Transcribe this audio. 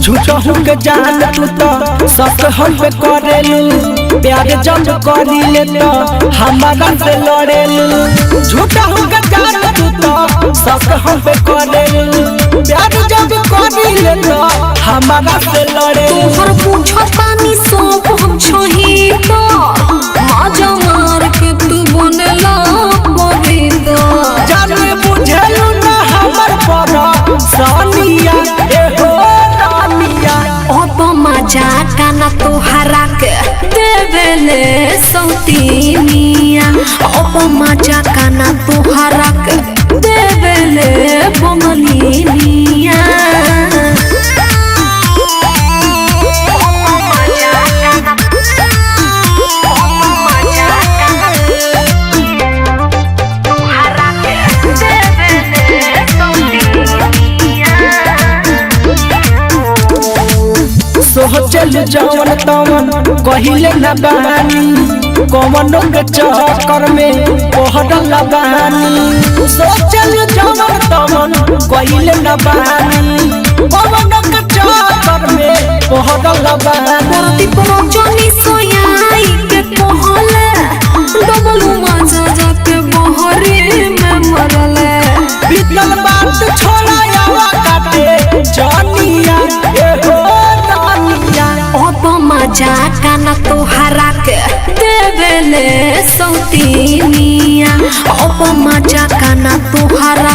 झूठा के जान तू तो सब हम पे करेलू प्यार जब करी ले तो हमारा से लड़ेलू झूठा के जान तू तो सब हम पे करेलू प्यार जब करी ले तो हमारा से लड़ेलू तोहर पूछो पानी सब हम छोही तो माजा मार के तू बनेला पवित्र जाने बुझेलू ना हमर पर सानिया ए हो रानिया अब मजा काना तोहरा के देवेले सौतीनिया अब मजा काना तोहरा के देवेले बमलिनिया सोचल जवन तवन कहिले न बानी कमनो के चक्कर में पहडल बानी सोचल जवन तवन कहिले न बानी कमनो के चक्कर में पहडल बानी जनी सोयाई के कहले डबल मजा जाके बहरे में मरले बीतल बात छोड़ा आवा काटे जानिया ए हो रानिया अब मजा काना तोहरा के देवेले सौतीनिया अब मजा काना तोहरा